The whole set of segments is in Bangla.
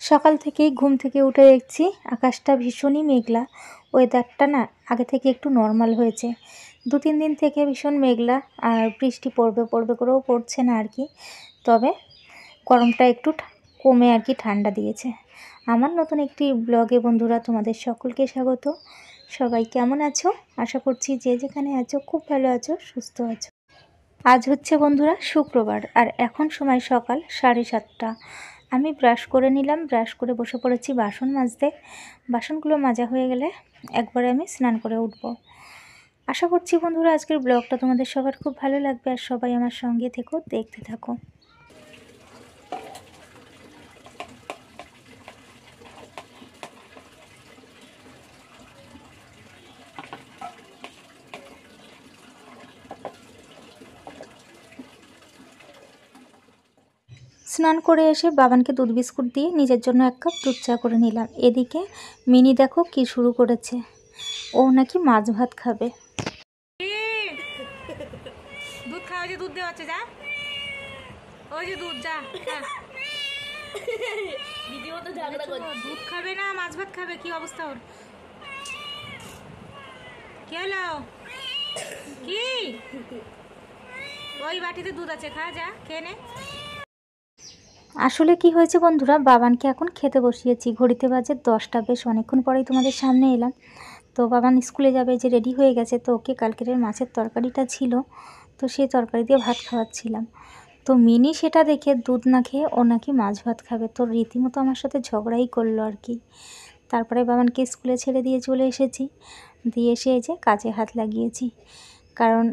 সকাল থেকেই ঘুম থেকে উঠে দেখছি আকাশটা ভীষণই মেঘলা। ওয়েদারটা না আগে থেকে একটু নর্মাল হয়েছে। 2-3 দিন থেকে ভীষণ মেঘলা, আর বৃষ্টি পড়বে পড়বে করেও পড়ছে না আর কি। তবে গরমটা একটু কমে আর কি ঠান্ডা দিয়েছে। আমার নতুন একটি ব্লগে বন্ধুরা তোমাদের সকলকে স্বাগত। সবাই কেমন আছো? আশা করছি যে যেখানে আছো খুব ভালো আছো, সুস্থ আছো। আজ হচ্ছে বন্ধুরা শুক্রবার, আর এখন সময় সকাল 7:30। আমি ব্রাশ করে নিলাম, ব্রাশ করে বসে পড়েছি বাসন মাজতে। বাসনগুলো মাজা হয়ে গেলে একবারে আমি স্নান করে উঠব। আশা করছি বন্ধুরা আজকের ব্লগটা তোমাদের সবার খুব ভালো লাগবে, আর সবাই আমার সঙ্গে থেকো, দেখতে থাকো। স্নান করে এসে বাবানকে দুধ বিস্কুট দিয়ে নিজের জন্য 1 কাপ দুধ চা করে নিলাম। এদিকে মিনি দেখো কি শুরু করেছে, ও নাকি মাছ ভাত খাবে। দুধ খাওয়া, যে দুধ দেওয়া হচ্ছে, যা ওই যে দুধ, যা দুধ খাবে না, মাছ ভাত খাবে। কি অবস্থা ওর? কি হলো? কি ওই বাটিতে দুধ আছে, খা, যা খেয়ে নে। আসলে কি হয়েছে বন্ধুরা, বাবানকে এখন খেতে বসিয়েছি। ঘড়িতে বাজে 10টা, বেশ অনেকক্ষণ পরেই তোমাদের সামনে এলাম। তো বাবান স্কুলে যাবে, যে রেডি হয়ে গেছে। তো ওকে কালকের মাছের তরকারিটা ছিল, তো সেই তরকারি দিয়ে ভাত খাওয়াচ্ছিলাম। তো মিনি সেটা দেখে দুধ না খেয়ে ও নাকি মাছ ভাত খাবে। তো রীতিমতো আমার সাথে ঝগড়াই করলো আর কি। তারপরে বাবানকে স্কুলে ছেড়ে দিয়ে চলে এসেছি, দিয়ে এসে এই যে কাজে হাত লাগিয়েছি। কারণ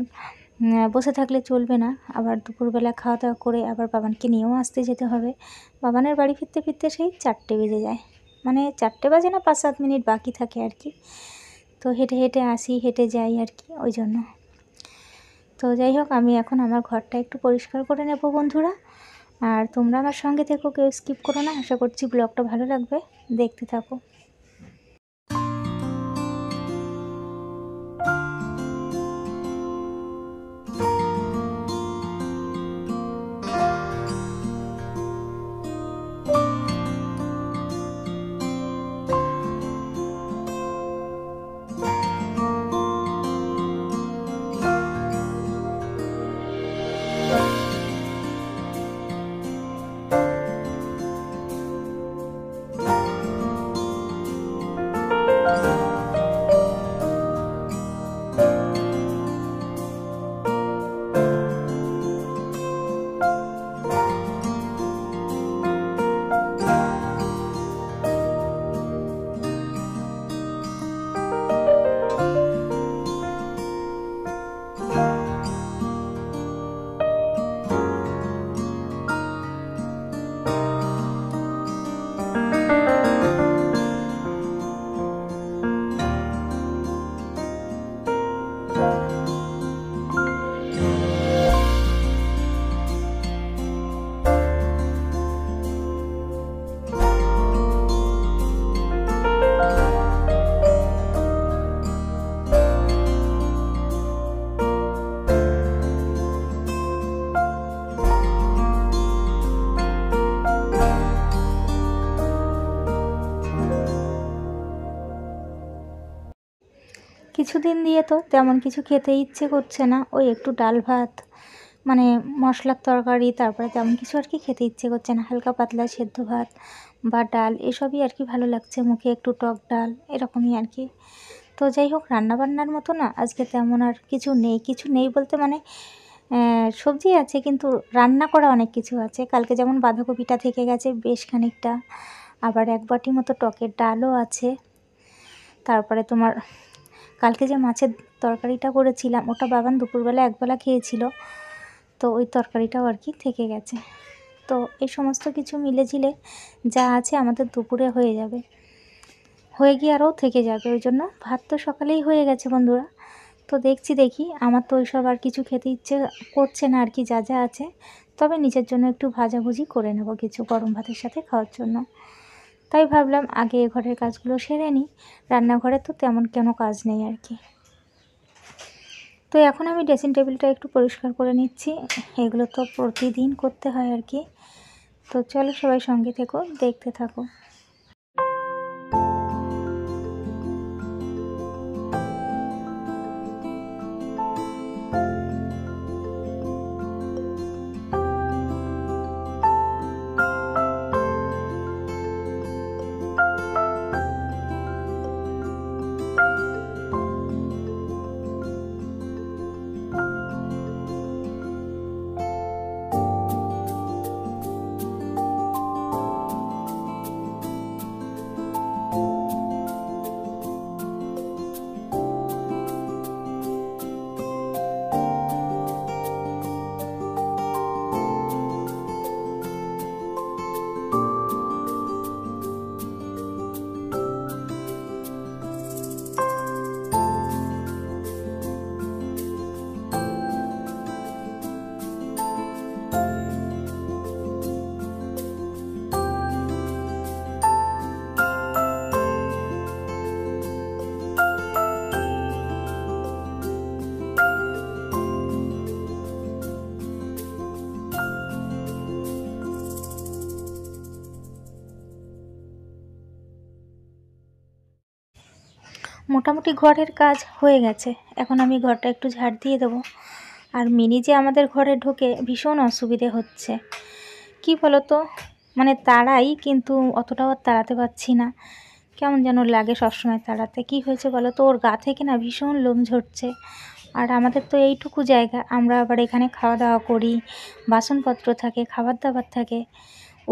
বসে থাকলে চলবে না, আবার দুপুরবেলা খাওয়া দাওয়া করে আবার বাবানকে নিয়েও আসতে যেতে হবে। বাবানের বাড়ি ফিরতে ফিরতে সেই 4টে বেজে যায়, মানে 4টে বাজে না, 5-7 মিনিট বাকি থাকে আর কি। তো হেঁটে হেঁটে আসি, হেঁটে যাই আর কি, ওই জন্য। তো যাই হোক, আমি এখন আমার ঘরটা একটু পরিষ্কার করে নেব বন্ধুরা। আর তোমরা আমার সঙ্গে থেকো, কেউ স্কিপ করো না। আশা করছি ব্লগটা ভালো লাগবে, দেখতে থাকো। কিছুদিন দিয়ে তো তেমন কিছু খেতে ইচ্ছে করছে না, ওই একটু ডাল ভাত, মানে মশলার তরকারি, তারপরে তেমন কিছু আর কি খেতে ইচ্ছে করছে না। হালকা পাতলা সেদ্ধ ভাত বা ডাল, এসবই আর কি ভালো লাগছে মুখে, একটু টক ডাল, এরকমই আর কি। তো যাই হোক, রান্নাবান্নার মতো না আজকে তেমন আর কিছু নেই। কিছু নেই বলতে মানে সবজি আছে, কিন্তু রান্না করা অনেক কিছু আছে। কালকে যেমন বাঁধাকপিটা থেকে গেছে বেশ খানিকটা, আবার 1 বাটি মতো টকের ডালও আছে। তারপরে তোমার কালকে যে মাছের তরকারিটা করেছিলাম, ওটা বাবান দুপুরবেলা একবেলা খেয়েছিল, তো ওই তরকারিটাও আর কি থেকে গেছে। তো এই সমস্ত কিছু মিলেঝিলে যা আছে আমাদের দুপুরে হয়ে যাবে, হয়ে গিয়ে আরও থেকে যাবে। ওই জন্য ভাত তো সকালেই হয়ে গেছে বন্ধুরা। তো দেখি, আমার তো ওইসব আর কিছু খেতে ইচ্ছে করছে না আর কি, যা যা আছে। তবে নিজের জন্য একটু ভাজাভুজি করে নেব কিছু গরম ভাতের সাথে খাওয়ার জন্য। তাই ভাবলাম আগে ঘরের কাজগুলো সেরে নিই, রান্নাঘরে তো তেমন কোনো কাজ নেই আর কি। তো এখন আমি ড্রেসিং টেবিলটা একটু পরিষ্কার করে নিচ্ছি, এগুলো তো প্রতিদিন করতে হয় আর কি। তো চলো সবাই সঙ্গে থেকো, দেখতে থাকো। মোটামুটি ঘরের কাজ হয়ে গেছে, এখন আমি ঘরটা একটু ঝাড় দিয়ে দেবো। আর মিনি যে আমাদের ঘরে ঢোকে ভীষণ অসুবিধে হচ্ছে, কি বলো তো, মানে তাড়াই কিন্তু অতটাও আর তাড়াতে পারছি না, কেমন যেন লাগে সবসময় তাড়াতে। কি হয়েছে বলো তো, ওর গা থেকে না ভীষণ লোম ঝরছে। আর আমাদের তো এইটুকু জায়গা, আমরা আবার এখানে খাওয়া দাওয়া করি, বাসনপত্র থাকে, খাবার দাবার থাকে।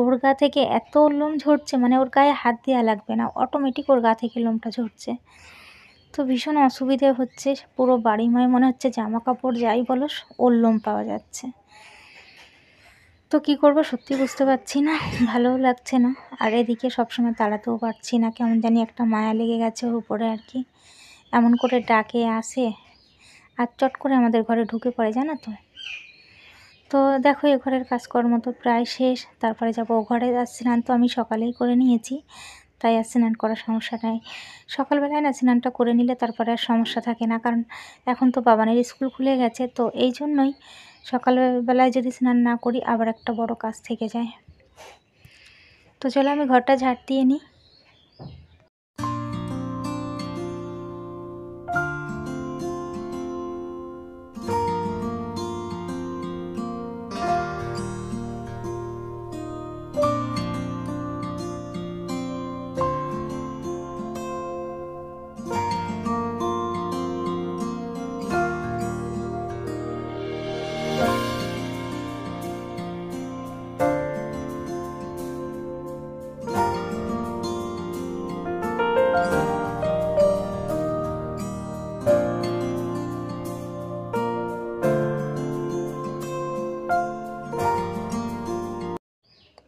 ওর গা থেকে এত লোম ঝরছে, মানে ওর গায়ে হাত দেওয়া লাগবে না, অটোমেটিক ওর গা থেকে লোমটা ঝরছে। তো ভীষণ অসুবিধে হচ্ছে, পুরো বাড়িময় মনে হচ্ছে জামা কাপড় যাই বলো ওর লোম পাওয়া যাচ্ছে। তো কি করব সত্যি বুঝতে পারছি না, ভালোও লাগছে না। আর এদিকে সবসময় তাড়াতেও পারছি না, কেমন জানি একটা মায়া লেগে গেছে ওর উপরে আর কি। এমন করে ডাকে আসে আর চট করে আমাদের ঘরে ঢুকে পড়ে, জানো তো। তো দেখো এ ঘরের কাজকর্ম তো প্রায় শেষ, তারপরে যাবো ও ঘরে। আর স্নান তো আমি সকালেই করে নিয়েছি, তাই আর স্নান করার সমস্যা নাই। সকালবেলায় না স্নানটা করে নিলে তারপরে আর সমস্যা থাকে না, কারণ এখন তো বাবানের স্কুল খুলে গেছে, তো এই জন্যই সকালবেলায় যদি স্নান না করি আবার একটা বড় কাজ থেকে যায়। তো চলো আমি ঘরটা ঝাড় দিয়ে নিই।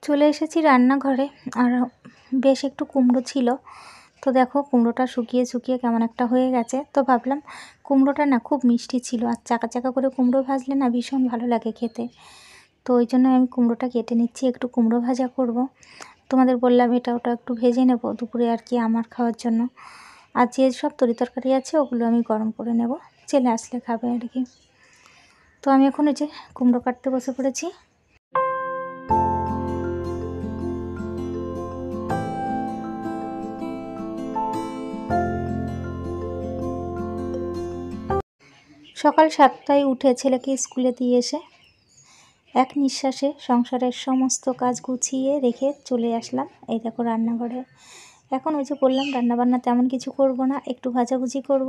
চলে এসেছি রান্নাঘরে, আর বেশ একটু কুমড়ো ছিল, তো দেখো কুমড়োটা শুকিয়ে শুকিয়ে কেমন একটা হয়ে গেছে। তো ভাবলাম কুমড়োটা না খুব মিষ্টি ছিল, আর চাকা চাকা করে কুমড়ো ভাজলে না ভীষণ ভালো লাগে খেতে। তো ওই জন্য আমি কুমড়োটা কেটে নিচ্ছি, একটু কুমড়ো ভাজা করব। তোমাদের বললাম এটা ওটা একটু ভেজে নেব দুপুরে আর কি, আমার খাওয়ার জন্য। আর যে সব তরিতরকারি আছে ওগুলো আমি গরম করে নেব, ছেলে আসলে খাবে আর কি। তো আমি এখন ওই যে কুমড়ো কাটতে বসে পড়েছি। সকাল 7টায় উঠে ছেলেকে স্কুলে দিয়ে এসে এক নিঃশ্বাসে সংসারের সমস্ত কাজ গুছিয়ে রেখে চলে আসলাম এই দেখো রান্নাঘরে। এখন ওই যে বললাম রান্নাবান্না তেমন কিছু করব না, একটু ভাজাভুজি করব।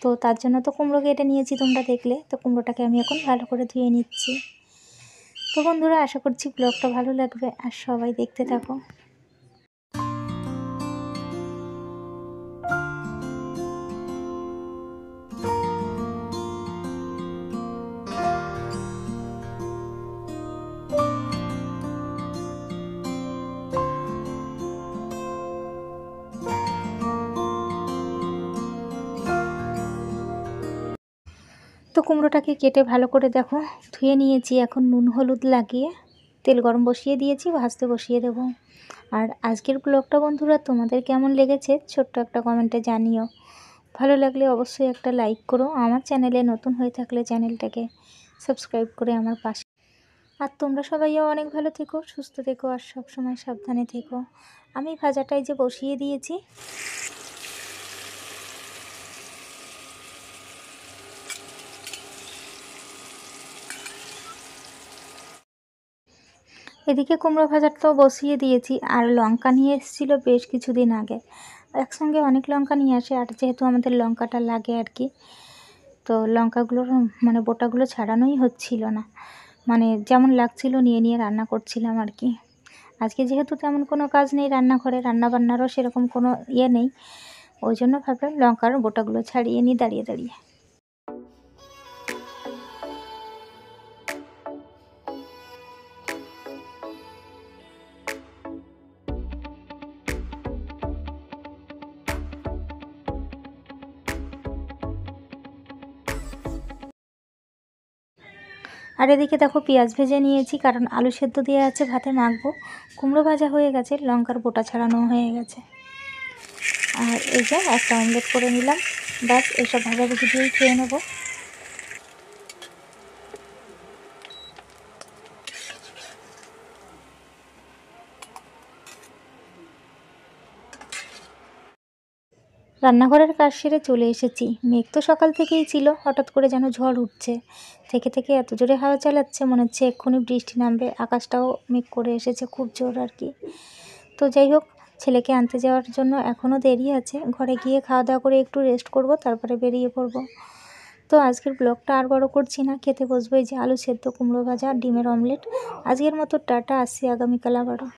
তো তার জন্য তো কুমড়ো কেটে নিয়েছি, তোমরা দেখলে। তো কুমড়োটাকে আমি এখন ভালো করে ধুয়ে নিচ্ছি। তো বন্ধুরা আশা করছি ব্লগটা ভালো লাগবে, আর সবাই দেখতে থাকো। তো কুমড়োটাকে কেটে ভালো করে দেখো ধুয়ে নিয়েছি, এখন নুন হলুদ লাগিয়ে তেল গরম বসিয়ে দিয়েছি, ভাজতে বসিয়ে দেবো। আর আজকের ব্লগটা বন্ধুরা তোমাদের কেমন লেগেছে ছোট্ট একটা কমেন্টে জানিও। ভালো লাগলে অবশ্যই একটা লাইক করো, আমার চ্যানেলে নতুন হয়ে থাকলে চ্যানেলটাকে সাবস্ক্রাইব করে আমার পাশে। আর তোমরা সবাইও অনেক ভালো থেকো, সুস্থ থেকো আর সব সময় সাবধানে থেকো। আমি ভাজাটাই যে বসিয়ে দিয়েছি। এদিকে কুমড়ো ভাজাটাও বসিয়ে দিয়েছি। আর লঙ্কা নিয়ে এসেছিলো বেশ কিছুদিন আগে, একসঙ্গে অনেক লঙ্কা নিয়ে আসে, আর যেহেতু আমাদের লঙ্কাটা লাগে আর কি, তো লঙ্কাগুলোর মানে বোটাগুলো ছাড়ানোই হচ্ছিল না, মানে যেমন লাগছিল নিয়ে নিয়ে রান্না করছিলাম আর কি। আজকে যেহেতু তেমন কোনো কাজ নেই রান্নাঘরে, রান্নাবান্নারও সেরকম কোনো ইয়ে নেই, ওই জন্য ভাবলাম লঙ্কার বোটাগুলো ছাড়িয়ে নিই দাঁড়িয়ে দাঁড়িয়ে। আর এদিকে দেখো পেঁয়াজ ভেজে নিয়েছি, কারণ আলু সেদ্ধ দিয়ে আছে ভাতে মাখবো। কুমড়ো ভাজা হয়ে গেছে, লঙ্কার বোটা ছাড়ানো হয়ে গেছে। আর এই যে একটা অমলেট করে নিলাম, ব্যাস এইসব ভাজাভুজি দিয়েই খেয়ে নেবো। রান্নাঘরের কাজ সেরে চলে এসেছি। মেঘ তো সকাল থেকেই ছিল, হঠাৎ করে যেন ঝড় উঠছে, থেকে থেকে এত জোরে হাওয়া চালাচ্ছে মনে হচ্ছে এক্ষুনি বৃষ্টি নামবে। আকাশটাও মেঘ করে এসেছে খুব জোর আর কি। তো যাই হোক, ছেলেকে আনতে যাওয়ার জন্য এখনও দেরি আছে। ঘরে গিয়ে খাওয়া দাওয়া করে একটু রেস্ট করব, তারপরে বেরিয়ে পড়ব। তো আজকের ব্লগটা আর বড় করছি না, খেতে বসবো। এই যে আলু সেদ্ধ, কুমড়ো ভাজা, ডিমের অমলেট। আজকের মতো টাটা, আসছি আগামীকাল আবারও।